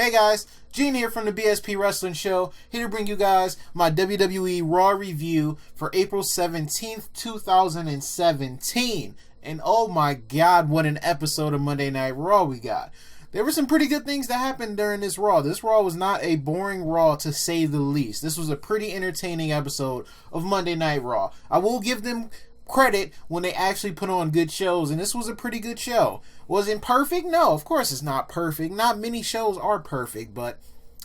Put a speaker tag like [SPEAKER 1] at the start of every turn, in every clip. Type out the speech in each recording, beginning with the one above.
[SPEAKER 1] Hey guys, Gene here from the BSP Wrestling Show, here to bring you guys my WWE Raw review for April 17th, 2017. And oh my god, what an episode of Monday Night Raw we got. There were some pretty good things that happened during this Raw. This Raw was not a boring Raw, to say the least. This was a pretty entertaining episode of Monday Night Raw. I will give them credit when they actually put on good shows, and this was a pretty good show. Was it perfect? No, of course it's not perfect. Not many shows are perfect, but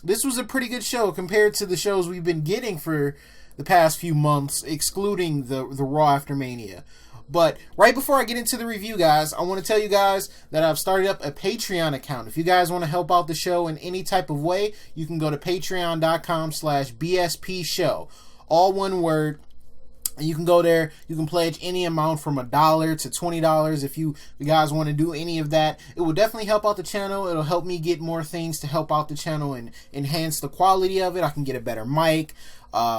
[SPEAKER 1] this was a pretty good show compared to the shows we've been getting for the past few months, excluding the Raw after Mania. But right before I get into the review, guys, I want to tell you guys that I've started up a Patreon account. If you guys want to help out the show in any type of way, you can go to patreon.com/BSP show. All one word. You can go there. You can pledge any amount from $1 to $20 if you guys want to do any of that. It will definitely help out the channel. It'll help me get more things to help out the channel and enhance the quality of it. I can get a better mic,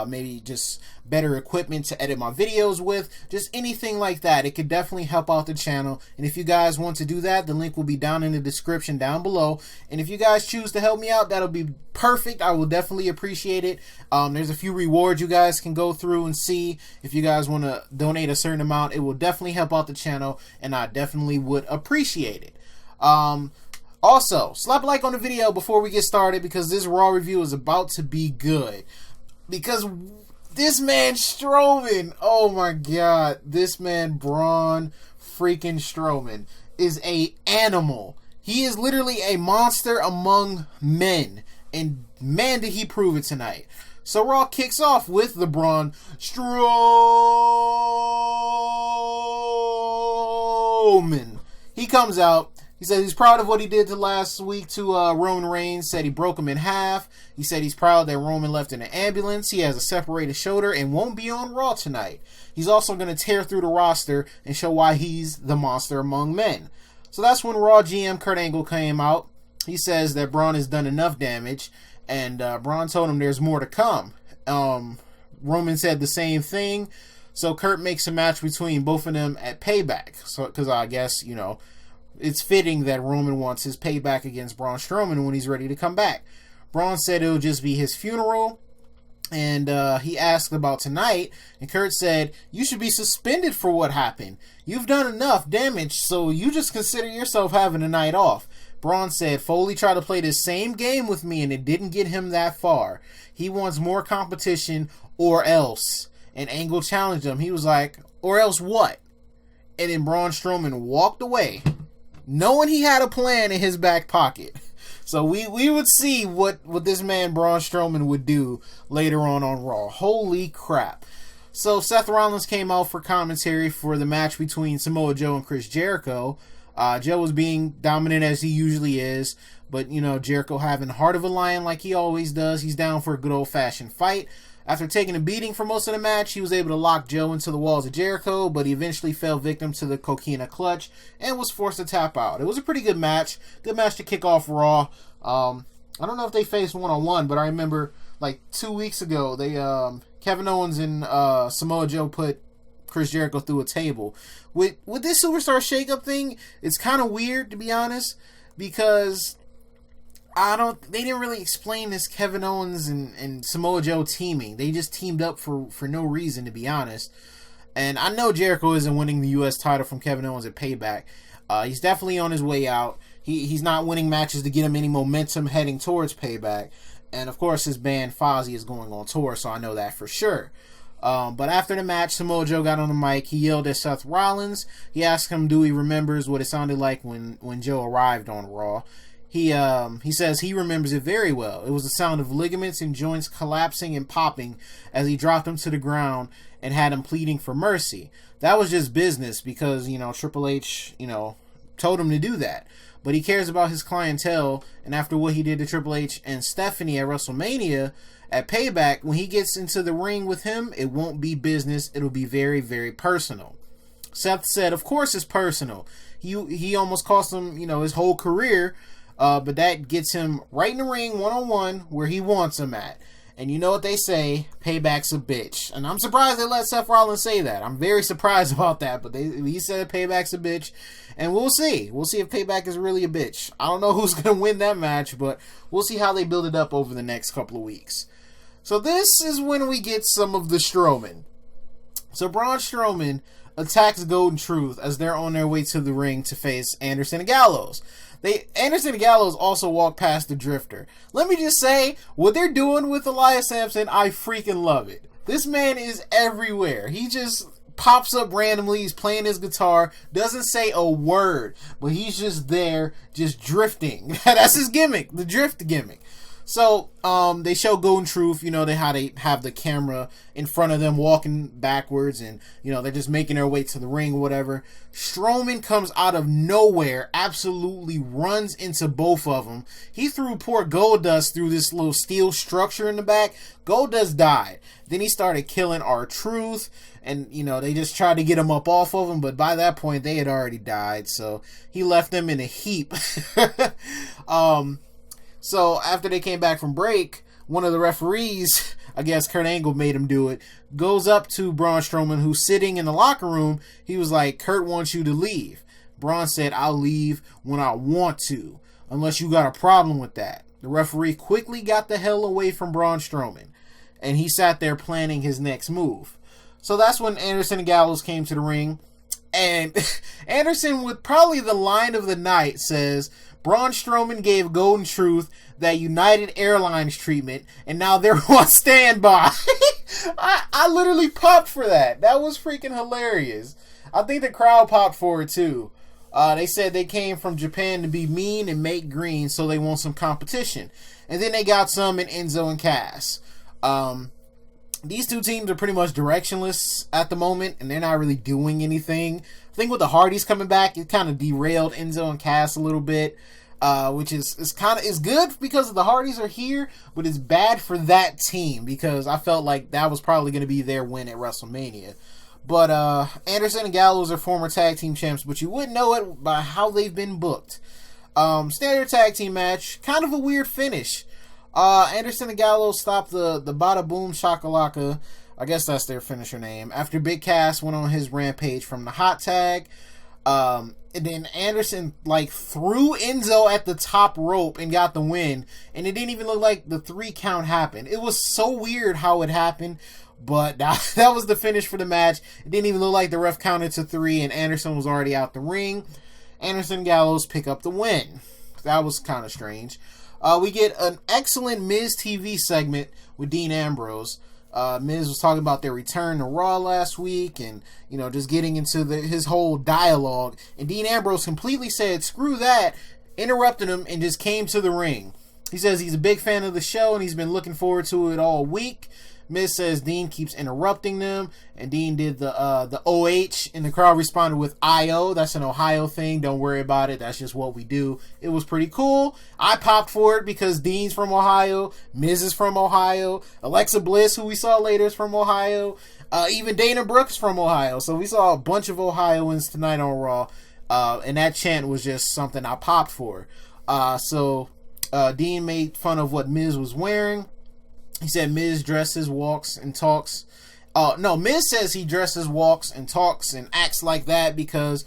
[SPEAKER 1] maybe just better equipment to edit my videos with, just anything like that. It could definitely help out the channel. And if you guys want to do that, the link will be down in the description down below. And if you guys choose to help me out, that'll be perfect. I will definitely appreciate it. There's a few rewards you guys can go through and see. If you guys want to donate a certain amount, it will definitely help out the channel, and I definitely would appreciate it. Also, slap a like on the video before we get started, because this Raw review is about to be good. Because this man Strowman, oh my god, this man Braun freaking Strowman is a animal. He is literally a monster among men, and man did he prove it tonight. So Raw kicks off with the Braun Strowman. He comes out. He said he's proud of what he did last week to Roman Reigns. Said he broke him in half. He said he's proud that Roman left in an ambulance. He has a separated shoulder and won't be on Raw tonight. He's also going to tear through the roster and show why he's the monster among men. So that's when Raw GM Curt Angle came out. He says that Braun has done enough damage, and Braun told him there's more to come. Roman said the same thing. So Curt makes a match between both of them at Payback. So, because I guess, you know, it's fitting that Roman wants his payback against Braun Strowman when he's ready to come back. Braun said it'll just be his funeral, and he asked about tonight, and Curt said, you should be suspended for what happened. You've done enough damage, so you just consider yourself having a night off. Braun said, Foley tried to play the same game with me, and it didn't get him that far. He wants more competition, or else. And Angle challenged him. He was like, or else what? And then Braun Strowman walked away, knowing he had a plan in his back pocket. So we would see what this man Braun Strowman would do later on Raw. Holy crap. So Seth Rollins came out for commentary for the match between Samoa Joe and Chris Jericho. Joe was being dominant as he usually is, but, you know, Jericho having the heart of a lion like he always does. He's down for a good old-fashioned fight. After taking a beating for most of the match, he was able to lock Joe into the walls of Jericho, but he eventually fell victim to the coquina clutch and was forced to tap out. It was a pretty good match. Good match to kick off Raw. I don't know if they faced one-on-one, but I remember like 2 weeks ago, they Kevin Owens and Samoa Joe put Chris Jericho through a table. With this Superstar Shakeup thing, it's kind of weird, to be honest, because they didn't really explain this Kevin Owens and Samoa Joe teaming. They just teamed up for no reason, to be honest. And I know Jericho isn't winning the U.S. title from Kevin Owens at Payback. He's definitely on his way out. He's not winning matches to get him any momentum heading towards Payback. And of course his band Fozzy is going on tour, so I know that for sure. But after the match, Samoa Joe got on the mic. He yelled at Seth Rollins. He asked him, do he remembers what it sounded like when Joe arrived on Raw. He says he remembers it very well. It was the sound of ligaments and joints collapsing and popping as he dropped him to the ground and had him pleading for mercy. That was just business because, you know, Triple H, you know, told him to do that. But he cares about his clientele, and after what he did to Triple H and Stephanie at WrestleMania, at Payback, when he gets into the ring with him, it won't be business. It'll be very, very personal. Seth said, of course it's personal. He almost cost him, you know, his whole career. But that gets him right in the ring one-on-one where he wants him at. And you know what they say, payback's a bitch. And I'm surprised they let Seth Rollins say that. I'm very surprised about that, but he said payback's a bitch. And we'll see. We'll see if payback is really a bitch. I don't know who's going to win that match, but we'll see how they build it up over the next couple of weeks. So this is when we get some of the Strowman. So Braun Strowman attacks Golden Truth as they're on their way to the ring to face Anderson and Gallows. Anderson and Gallows also walk past the Drifter. Let me just say, what they're doing with Elias Sampson, I freaking love it. This man is everywhere. He just pops up randomly. He's playing his guitar, doesn't say a word, but he's just there, just drifting. That's his gimmick, the drift gimmick. So, they show Golden Truth, you know, how they have the camera in front of them walking backwards and, you know, they're just making their way to the ring or whatever. Strowman comes out of nowhere, absolutely runs into both of them. He threw poor Goldust through this little steel structure in the back. Goldust died. Then he started killing R-Truth and, you know, they just tried to get him up off of him, but by that point they had already died, so he left them in a heap. So after they came back from break, one of the referees, I guess Kurt Angle made him do it, goes up to Braun Strowman, who's sitting in the locker room. He was like, Kurt wants you to leave. Braun said, I'll leave when I want to, unless you got a problem with that. The referee quickly got the hell away from Braun Strowman, and he sat there planning his next move. So that's when Anderson and Gallows came to the ring, and Anderson, with probably the line of the night, says, Braun Strowman gave Golden Truth that United Airlines treatment, and now they're on standby. I literally popped for that. That was freaking hilarious. I think the crowd popped for it too. They said they came from Japan to be mean and make green, so they want some competition. And then they got some in Enzo and Cass. These two teams are pretty much directionless at the moment, and they're not really doing anything. I think with the Hardys coming back, it kind of derailed Enzo and Cass a little bit, which is good because the Hardys are here, but it's bad for that team because I felt like that was probably going to be their win at WrestleMania. But Anderson and Gallows are former tag team champs, but you wouldn't know it by how they've been booked. Standard tag team match, kind of a weird finish. Anderson and Gallows stopped the Bada Boom Shakalaka, I guess that's their finisher name, after Big Cass went on his rampage from the hot tag. And then Anderson threw Enzo at the top rope and got the win, and it didn't even look like the 3 count happened. It was so weird how it happened, but that was the finish for the match. It didn't even look like the ref counted to 3 and Anderson was already out the ring. Anderson and Gallows pick up the win. That was kind of strange. We get an excellent Miz TV segment with Dean Ambrose. Miz was talking about their return to Raw last week and, you know, just getting into his whole dialogue. And Dean Ambrose completely said, screw that, interrupted him, and just came to the ring. He says he's a big fan of the show and he's been looking forward to it all week. Miz says Dean keeps interrupting them, and Dean did the OH, and the crowd responded with IO. That's an Ohio thing. Don't worry about it. That's just what we do. It was pretty cool. I popped for it because Dean's from Ohio. Miz is from Ohio. Alexa Bliss, who we saw later, is from Ohio. Even Dana Brooks from Ohio. So we saw a bunch of Ohioans tonight on Raw, and that chant was just something I popped for. So Dean made fun of what Miz was wearing. He said Miz dresses, walks, and talks. Miz says he dresses, walks, and talks, and acts like that because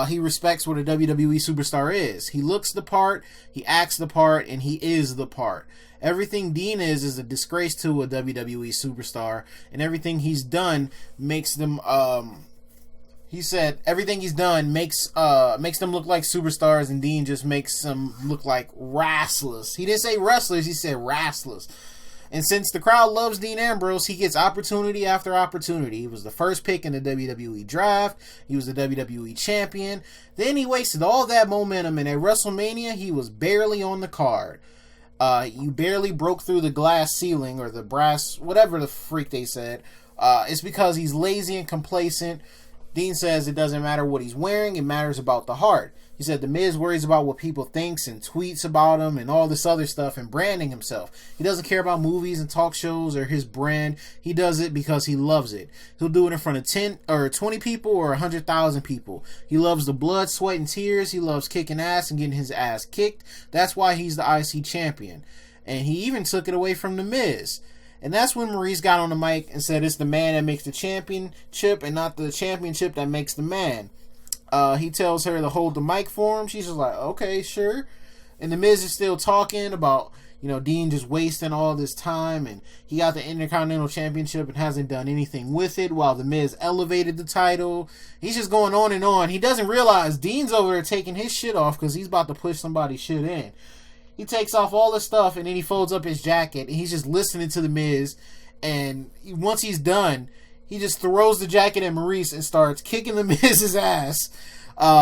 [SPEAKER 1] he respects what a WWE superstar is. He looks the part, he acts the part, and he is the part. Everything Dean is a disgrace to a WWE superstar, and everything he's done makes them. He said everything he's done makes them look like superstars, and Dean just makes them look like wrestlers. He didn't say wrestlers, he said wrestlers. And since the crowd loves Dean Ambrose, he gets opportunity after opportunity. He was the first pick in the WWE draft. He was the WWE champion. Then he wasted all that momentum, and at WrestleMania, he was barely on the card. You barely broke through the glass ceiling, or the brass, whatever the freak they said. It's because he's lazy and complacent. Dean says it doesn't matter what he's wearing, it matters about the heart. He said The Miz worries about what people thinks and tweets about him and all this other stuff and branding himself. He doesn't care about movies and talk shows or his brand. He does it because he loves it. He'll do it in front of 10 or 20 people or 100,000 people. He loves the blood, sweat, and tears. He loves kicking ass and getting his ass kicked. That's why he's the IC champion. And he even took it away from The Miz. And that's when Maurice got on the mic and said it's the man that makes the championship and not the championship that makes the man. He tells her to hold the mic for him. She's just like, okay, sure. And the Miz is still talking about, Dean just wasting all this time, and he got the Intercontinental Championship and hasn't done anything with it, while the Miz elevated the title. He's just going on and on. He doesn't realize Dean's over there taking his shit off because he's about to push somebody's shit in. He takes off all this stuff, and then he folds up his jacket, and he's just listening to the Miz. And once he's done, he just throws the jacket at Maurice and starts kicking the Miz's ass.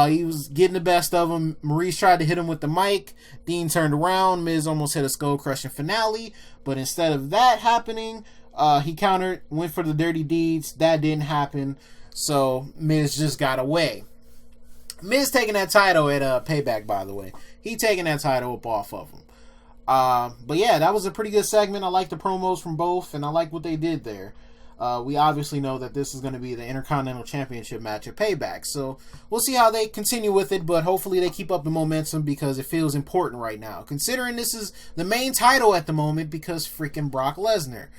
[SPEAKER 1] He was getting the best of him. Maurice tried to hit him with the mic. Dean turned around. Miz almost hit a skull-crushing finale. But instead of that happening, he countered, went for the dirty deeds. That didn't happen. So Miz just got away. Miz taking that title at Payback, by the way. He taking that title up off of him. But yeah, that was a pretty good segment. I like the promos from both, and I like what they did there. We obviously know that this is going to be the Intercontinental Championship match at Payback. So we'll see how they continue with it, but hopefully they keep up the momentum because it feels important right now. Considering this is the main title at the moment because freaking Brock Lesnar.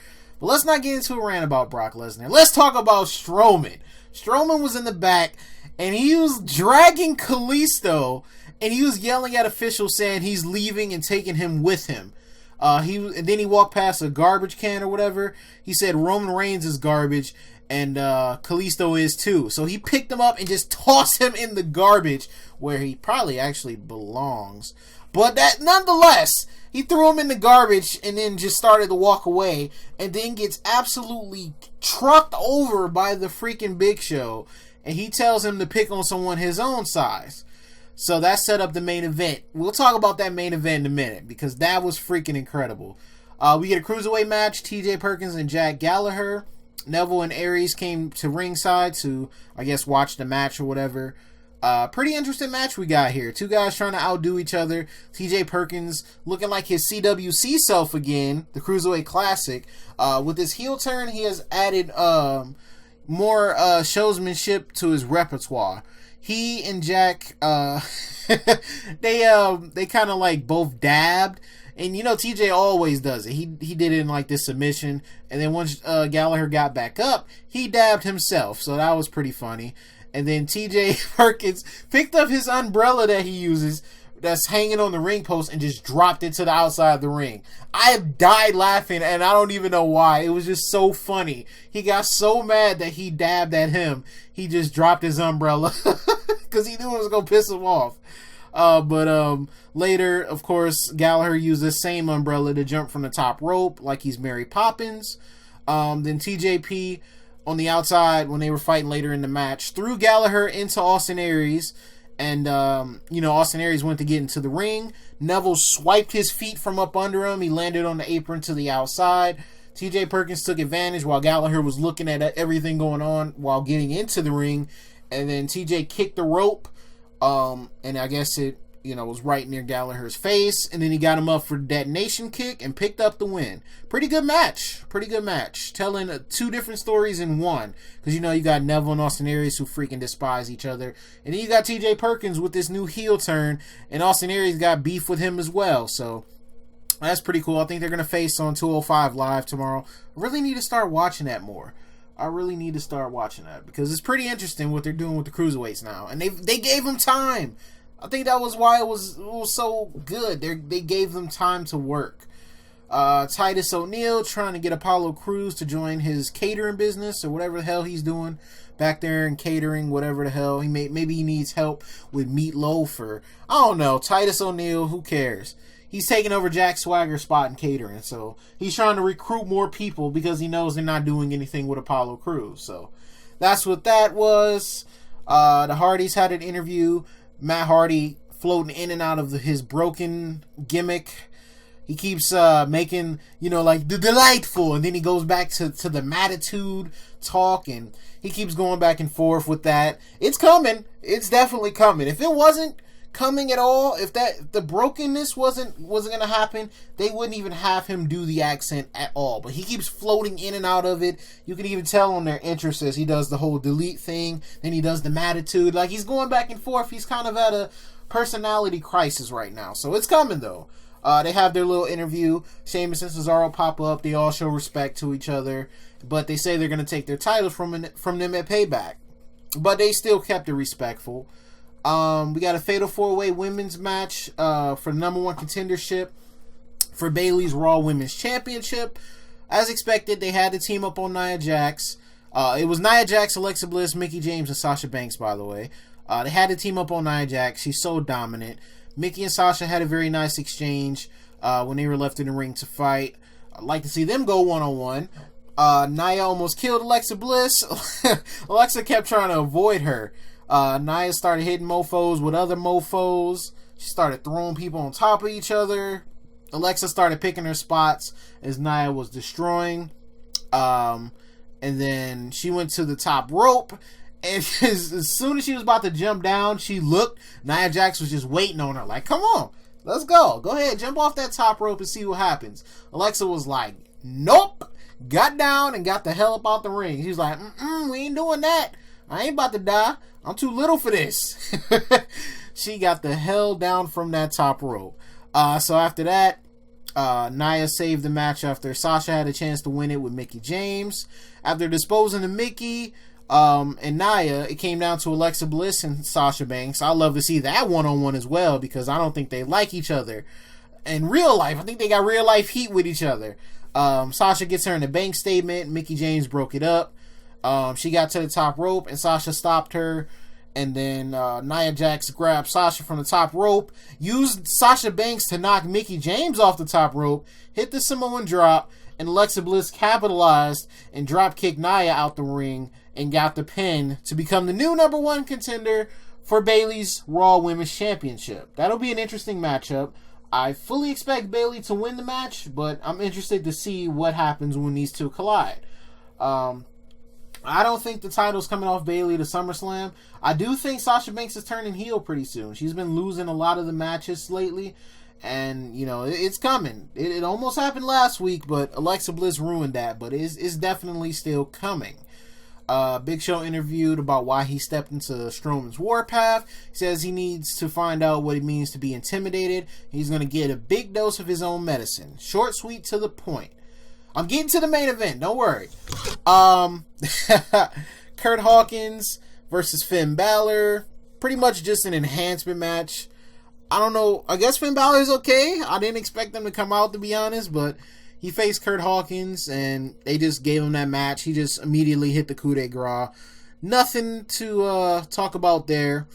[SPEAKER 1] But let's not get into a rant about Brock Lesnar. Let's talk about Strowman. Strowman was in the back, and he was dragging Kalisto, and he was yelling at officials saying he's leaving and taking him with him. And then he walked past a garbage can or whatever. He said Roman Reigns is garbage and Kalisto is too. So he picked him up and just tossed him in the garbage where he probably actually belongs. But that nonetheless, he threw him in the garbage and then just started to walk away and then gets absolutely trucked over by the freaking Big Show. And he tells him to pick on someone his own size. So that set up the main event. We'll talk about that main event in a minute because that was freaking incredible. We get a cruiserweight match. TJ Perkins and Jack Gallagher. Neville and Aries came to ringside to, I guess, watch the match or whatever. Pretty interesting match we got here. Two guys trying to outdo each other. TJ Perkins looking like his CWC self again. The Cruiserweight Classic. With his heel turn, he has added more showsmanship to his repertoire. He and Jack, they kind of like both dabbed. And TJ always does it. He did it in like this submission. And then once Gallagher got back up, he dabbed himself. So that was pretty funny. And then TJ Perkins picked up his umbrella that he uses that's hanging on the ring post and just dropped it to the outside of the ring. I have died laughing and I don't even know why. It was just so funny. He got so mad that he dabbed at him. He just dropped his umbrella because he knew it was going to piss him off. But later, of course, Gallagher used the same umbrella to jump from the top rope like he's Mary Poppins. Then TJP on the outside, when they were fighting later in the match, threw Gallagher into Austin Aries. And, Austin Aries went to get into the ring. Neville swiped his feet from up under him. He landed on the apron to the outside. TJ Perkins took advantage while Gallagher was looking at everything going on while getting into the ring. And then TJ kicked the rope. And I guess it, was right near Gallagher's face. And then he got him up for the detonation kick and picked up the win. Pretty good match. Telling two different stories in one. Because, you got Neville and Austin Aries who freaking despise each other. And then you got TJ Perkins with this new heel turn. And Austin Aries got beef with him as well. So that's pretty cool. I think they're going to face on 205 Live tomorrow. I really need to start watching that more. Because it's pretty interesting what they're doing with the cruiserweights now. And they gave them time. I think that was why it was so good. They gave them time to work. Titus O'Neil trying to get Apollo Crews to join his catering business or whatever the hell he's doing back there in catering, whatever the hell. Maybe he needs help with meatloaf or I don't know. Titus O'Neil, who cares? He's taking over Jack Swagger's spot in catering, so he's trying to recruit more people because he knows they're not doing anything with Apollo Crews. So that's what that was. The Hardys had an interview. Matt Hardy floating in and out of his broken gimmick. He keeps making, like the delightful, and then he goes back to the Mattitude talk, and he keeps going back and forth with that. It's coming. It's definitely coming. If it wasn't coming at all, if the brokenness wasn't gonna happen, they wouldn't even have him do the accent at all. But he keeps floating in and out of it. You can even tell on their interests as he does the whole delete thing, then he does the Mattitude. Like he's going back and forth. He's kind of at a personality crisis right now. So it's coming though. They have their little interview. Sheamus and Cesaro pop up. They all show respect to each other, but they say they're going to take their titles from them at Payback. But they still kept it respectful. We got a Fatal 4-Way women's match for the number one contendership for Bayley's Raw Women's Championship. As expected, they had to team up on Nia Jax. It was Nia Jax, Alexa Bliss, Mickie James, and Sasha Banks, by the way. They had to team up on Nia Jax. She's so dominant. Mickie and Sasha had a very nice exchange when they were left in the ring to fight. I'd like to see them go one-on-one. Nia almost killed Alexa Bliss. Alexa kept trying to avoid her. Nia started hitting mofos with other mofos. She started throwing people on top of each other. Alexa started picking her spots as Nia was destroying. And then she went to the top rope. And as soon as she was about to jump down, she looked. Nia Jax was just waiting on her. Like, come on, let's go. Go ahead, jump off that top rope and see what happens. Alexa was like, nope. Got down and got the hell up out the ring. She was like, we ain't doing that. I ain't about to die. I'm too little for this. She got the hell down from that top rope. So after that, Nia saved the match after Sasha had a chance to win it with Mickie James. After disposing of Mickie and Nia, it came down to Alexa Bliss and Sasha Banks. I love to see that one-on-one as well, because I don't think they like each other. In real life, I think they got real life heat with each other. Sasha gets her in a bank statement. Mickie James broke it up. She got to the top rope and Sasha stopped her. And then Nia Jax grabbed Sasha from the top rope, used Sasha Banks to knock Mickie James off the top rope, hit the Samoan drop, and Alexa Bliss capitalized and drop kicked Nia out the ring and got the pin to become the new number one contender for Bayley's Raw Women's Championship. That'll be an interesting matchup. I fully expect Bayley to win the match, but I'm interested to see what happens when these two collide. I don't think the title's coming off Bayley to SummerSlam. I do think Sasha Banks is turning heel pretty soon. She's been losing a lot of the matches lately, and, you know, it's coming. It almost happened last week, but Alexa Bliss ruined that, but it's definitely still coming. Big Show interviewed about why he stepped into Strowman's warpath. He says he needs to find out what it means to be intimidated. He's going to get a big dose of his own medicine. Short, sweet, to the point. I'm getting to the main event. Don't worry. Curt Hawkins versus Finn Balor. Pretty much just an enhancement match. I don't know. I guess Finn Balor is okay. I didn't expect them to come out, to be honest, but he faced Curt Hawkins, and they just gave him that match. He just immediately hit the coup de grace. Nothing to talk about there.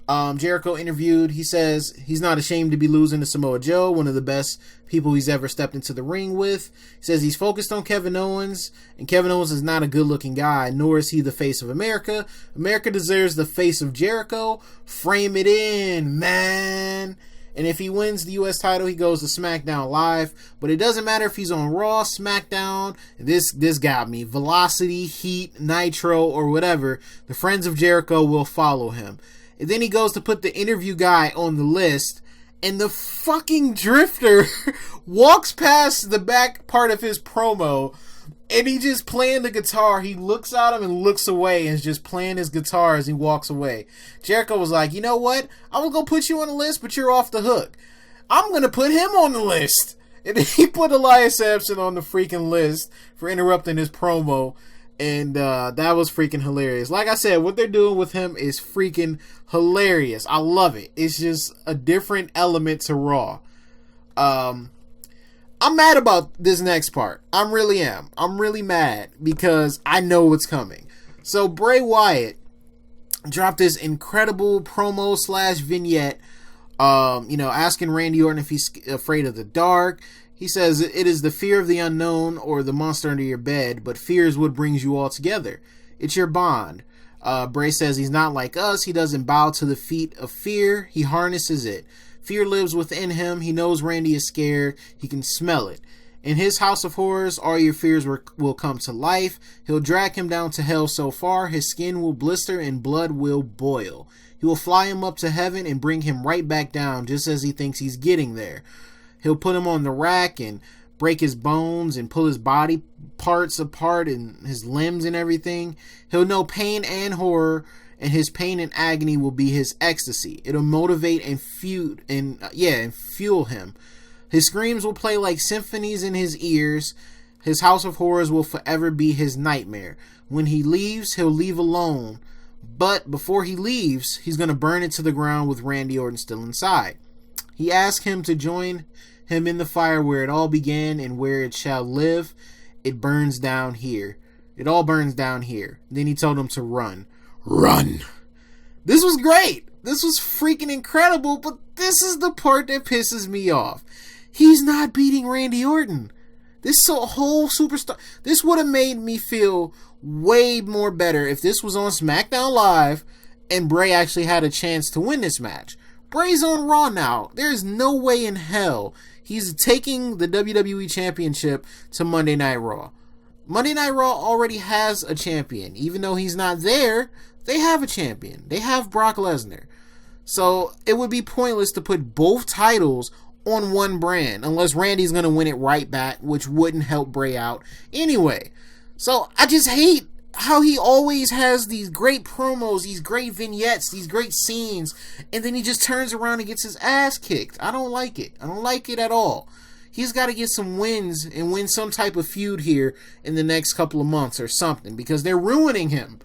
[SPEAKER 1] Jericho interviewed. He says he's not ashamed to be losing to Samoa Joe, one of the best people he's ever stepped into the ring with. He says he's focused on Kevin Owens, and Kevin Owens is not a good-looking guy, nor is he the face of America. America deserves the face of Jericho. Frame it in, man. And if he wins the U.S. title, he goes to Smackdown Live. But it doesn't matter if he's on Raw, Smackdown. This got me. Velocity, Heat, Nitro, or whatever. The Friends of Jericho will follow him. And then he goes to put the interview guy on the list, and the fucking Drifter walks past the back part of his promo, and he just playing the guitar. He looks at him and looks away and is just playing his guitar as he walks away. Jericho was like, you know what? I was going to put you on the list, but you're off the hook. I'm going to put him on the list. And he put Elias Sampson on the freaking list for interrupting his promo. And that was freaking hilarious. Like I said, what they're doing with him is freaking hilarious. I love it. It's just a different element to Raw. I'm mad about this next part. I really am. I'm really mad because I know what's coming. So Bray Wyatt dropped this incredible promo / vignette, asking Randy Orton if he's afraid of the dark. He says, it is the fear of the unknown or the monster under your bed, but fear is what brings you all together. It's your bond. Bray says he's not like us. He doesn't bow to the feet of fear. He harnesses it. Fear lives within him. He knows Randy is scared. He can smell it. In his house of horrors, all your fears will come to life. He'll drag him down to hell so far, his skin will blister and blood will boil. He will fly him up to heaven and bring him right back down just as he thinks he's getting there. He'll put him on the rack and break his bones and pull his body parts apart and his limbs and everything. He'll know pain and horror, and his pain and agony will be his ecstasy. It'll motivate and fuel him. His screams will play like symphonies in his ears. His house of horrors will forever be his nightmare. When he leaves, he'll leave alone. But before he leaves, he's going to burn it to the ground with Randy Orton still inside. He asked him to join him in the fire where it all began and where it shall live. It burns down here. It all burns down here. Then he told him to run. Run! This was great. This was freaking incredible, but this is the part that pisses me off. He's not beating Randy Orton. This whole superstar... This would have made me feel way more better if this was on SmackDown Live and Bray actually had a chance to win this match. Bray's on Raw now. There's no way in hell he's taking the WWE Championship to Monday Night Raw. Monday Night Raw already has a champion. Even though he's not there, they have a champion. They have Brock Lesnar. So it would be pointless to put both titles on one brand unless Randy's going to win it right back, which wouldn't help Bray out anyway. So I just hate how he always has these great promos, these great vignettes, these great scenes, and then he just turns around and gets his ass kicked. I don't like it. I don't like it at all. He's got to get some wins and win some type of feud here in the next couple of months or something, because they're ruining him.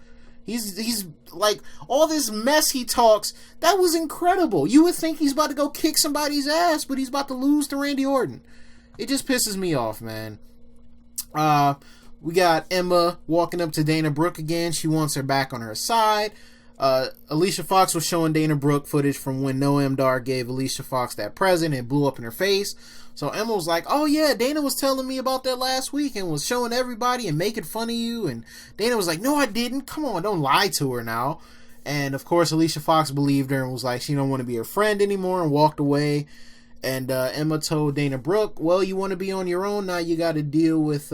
[SPEAKER 1] He's like, all this mess he talks, that was incredible. You would think he's about to go kick somebody's ass, but he's about to lose to Randy Orton. It just pisses me off, man. We got Emma walking up to Dana Brooke again. She wants her back on her side. Alicia Fox was showing Dana Brooke footage from when Noam Dar gave Alicia Fox that present and blew up in her face. So Emma was like, oh yeah, Dana was telling me about that last week and was showing everybody and making fun of you. And Dana was like, no, I didn't. Come on, don't lie to her now. And of course, Alicia Fox believed her and was like, she don't want to be her friend anymore, and walked away. And Emma told Dana Brooke, well, you want to be on your own now. You got to deal with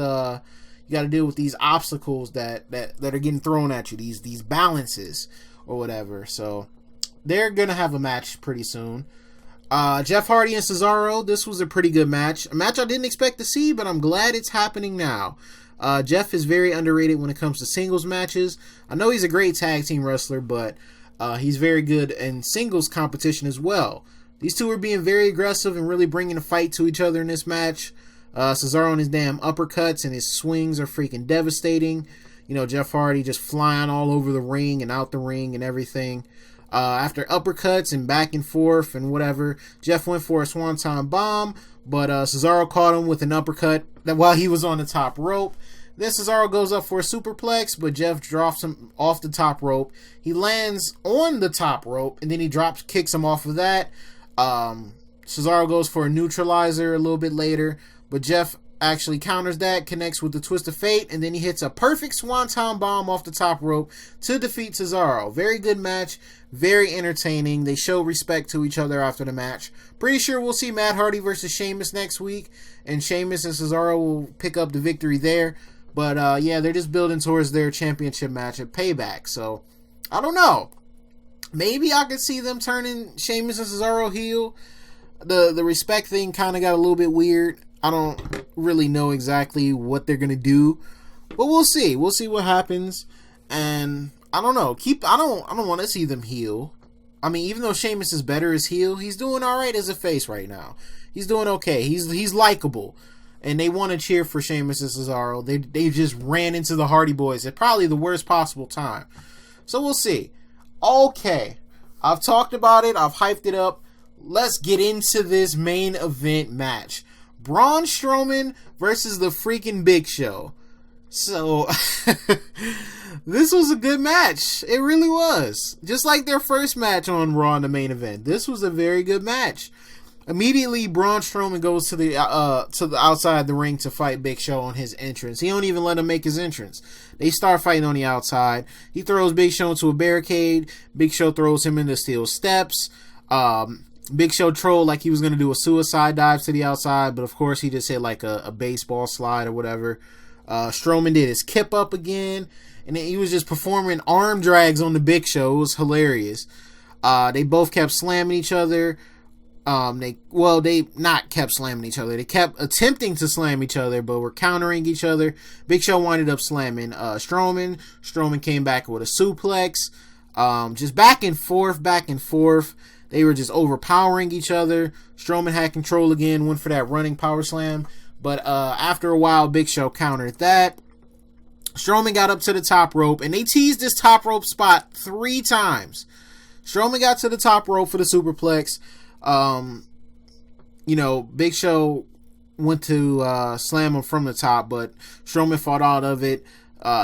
[SPEAKER 1] these obstacles that are getting thrown at you, these balances or whatever. So they're gonna have a match pretty soon. Jeff Hardy and Cesaro, this was a pretty good match. A match I didn't expect to see, but I'm glad it's happening now. Jeff is very underrated when it comes to singles matches. I know he's a great tag team wrestler, but he's very good in singles competition as well. These two are being very aggressive and really bringing a fight to each other in this match. Cesaro and his damn uppercuts and his swings are freaking devastating. You know, Jeff Hardy just flying all over the ring and out the ring and everything. After uppercuts and back and forth and whatever, Jeff went for a swanton bomb, but Cesaro caught him with an uppercut while he was on the top rope. Then Cesaro goes up for a superplex, but Jeff drops him off the top rope. He lands on the top rope, and then he kicks him off of that. Cesaro goes for a neutralizer a little bit later, but Jeff actually counters that, connects with the twist of fate, and then he hits a perfect swanton bomb off the top rope to defeat Cesaro. Very good match, very entertaining. They show respect to each other after the match. Pretty sure we'll see Matt Hardy versus Sheamus next week, and Sheamus and Cesaro will pick up the victory there. But yeah, they're just building towards their championship match at Payback. So I don't know. Maybe I could see them turning Sheamus and Cesaro heel. The respect thing kind of got a little bit weird. I don't really know exactly what they're gonna do, but we'll see. We'll see what happens, and I don't know. I don't want to see them heel. I mean, even though Sheamus is better as heel, he's doing all right as a face right now. He's doing okay. He's likable, and they want to cheer for Sheamus and Cesaro. They just ran into the Hardy Boys at probably the worst possible time. So we'll see. Okay, I've talked about it. I've hyped it up. Let's get into this main event match. Braun Strowman versus the freaking Big Show. So, this was a good match. It really was. Just like their first match on Raw in the main event. This was a very good match. Immediately, Braun Strowman goes to the outside the ring to fight Big Show on his entrance. He don't even let him make his entrance. They start fighting on the outside. He throws Big Show into a barricade. Big Show throws him into steel steps. Big Show trolled like he was going to do a suicide dive to the outside, but of course he just hit like a baseball slide or whatever. Strowman did his kip up again, and he was just performing arm drags on the Big Show. It was hilarious. They both kept slamming each other. They not kept slamming each other. They kept attempting to slam each other, but were countering each other. Big Show winded up slamming Strowman. Strowman came back with a suplex. Just back and forth. They were just overpowering each other. Strowman had control again, went for that running power slam. But after a while, Big Show countered that. Strowman got up to the top rope, and they teased this top rope spot 3 times. Strowman got to the top rope for the superplex. Big Show went to slam him from the top, but Strowman fought out of it.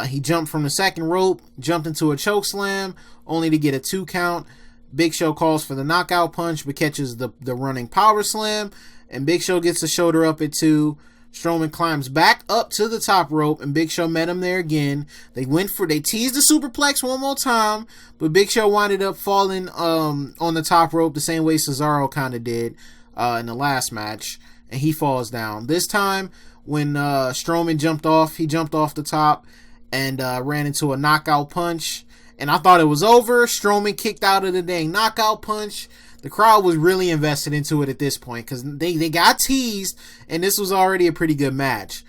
[SPEAKER 1] He jumped from the second rope, jumped into a choke slam, only to get a 2 count. Big Show calls for the knockout punch, but catches the running power slam, and Big Show gets the shoulder up at 2. Strowman climbs back up to the top rope, and Big Show met him there again. They teased the superplex one more time, but Big Show winded up falling on the top rope the same way Cesaro kind of did in the last match, and he falls down. This time, when Strowman jumped off the top and ran into a knockout punch, and I thought it was over. Strowman kicked out of the dang knockout punch. The crowd was really invested into it at this point because they got teased, and this was already a pretty good match.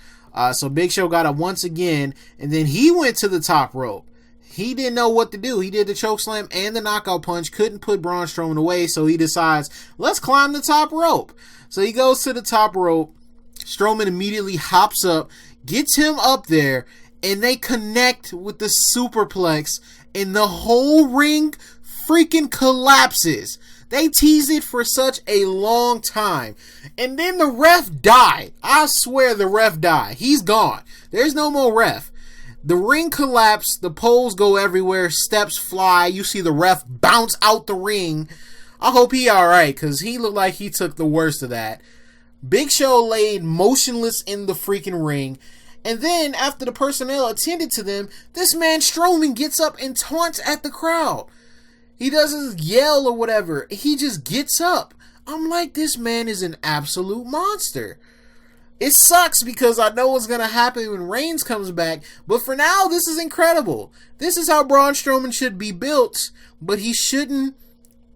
[SPEAKER 1] So Big Show got up once again, and then he went to the top rope. He didn't know what to do. He did the chokeslam and the knockout punch, couldn't put Braun Strowman away, so he decides, let's climb the top rope. So he goes to the top rope. Strowman immediately hops up, gets him up there, and they connect with the superplex, and the whole ring freaking collapses. They teased it for such a long time. And then the ref died. I swear the ref died. He's gone. There's no more ref. The ring collapsed. The poles go everywhere. Steps fly. You see the ref bounce out the ring. I hope he alright, because he looked like he took the worst of that. Big Show laid motionless in the freaking ring. And then, after the personnel attended to them, this man Strowman gets up and taunts at the crowd. He doesn't yell or whatever. He just gets up. I'm like, this man is an absolute monster. It sucks because I know what's going to happen when Reigns comes back. But for now, this is incredible. This is how Braun Strowman should be built. But he shouldn't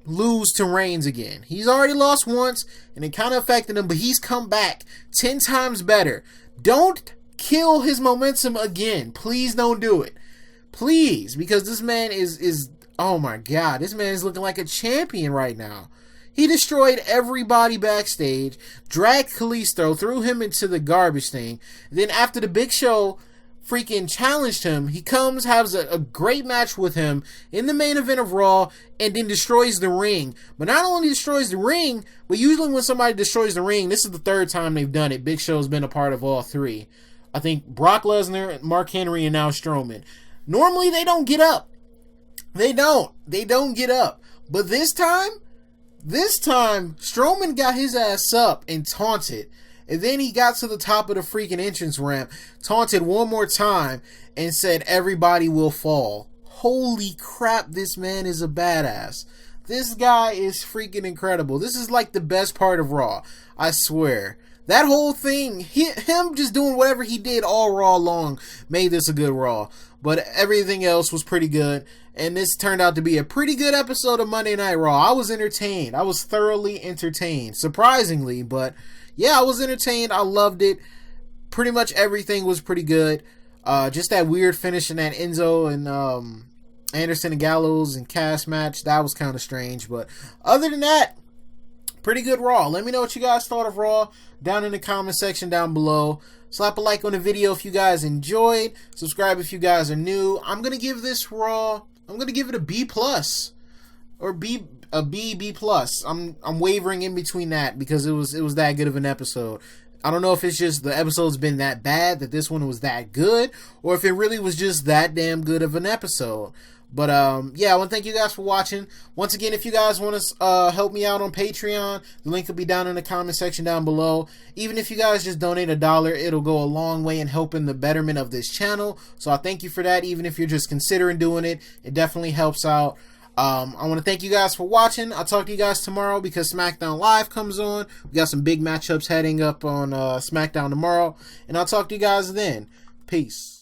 [SPEAKER 1] lose to Reigns again. He's already lost once, and it kind of affected him. But he's come back 10 times better. Don't kill his momentum again. Please don't do it. Please. Because this man is oh my God, this man is looking like a champion right now. He destroyed everybody backstage, dragged Kalisto, threw him into the garbage thing. Then after the Big Show freaking challenged him, he comes, has a great match with him in the main event of Raw, and then destroys the ring. But not only destroys the ring, but usually when somebody destroys the ring, this is the 3rd time they've done it. Big Show's been a part of all 3. I think Brock Lesnar, Mark Henry, and now Strowman. Normally they don't get up. They don't get up. But this time, Strowman got his ass up and taunted. And then he got to the top of the freaking entrance ramp, taunted one more time, and said, everybody will fall. Holy crap, this man is a badass. This guy is freaking incredible. This is like the best part of Raw. I swear. That whole thing, him just doing whatever he did all Raw long made this a good Raw. But everything else was pretty good. And this turned out to be a pretty good episode of Monday Night Raw. I was entertained. I was thoroughly entertained. Surprisingly, but yeah, I was entertained. I loved it. Pretty much everything was pretty good. Just that weird finish in that Enzo and Anderson and Gallows and Cass match. That was kind of strange. But other than that, pretty good Raw. Let me know what you guys thought of Raw down in the comment section down below. Slap a like on the video if you guys enjoyed. Subscribe if you guys are new. I'm going to give this Raw, I'm going to give it a B+. Or B+. I'm wavering in between that because it was that good of an episode. I don't know if it's just the episode's been that bad that this one was that good, or if it really was just that damn good of an episode. But yeah, I want to thank you guys for watching. Once again, if you guys want to help me out on Patreon, the link will be down in the comment section down below. Even if you guys just donate $1, it'll go a long way in helping the betterment of this channel. So I thank you for that. Even if you're just considering doing it, it definitely helps out. I want to thank you guys for watching. I'll talk to you guys tomorrow because SmackDown Live comes on. We got some big matchups heading up on SmackDown tomorrow. And I'll talk to you guys then. Peace.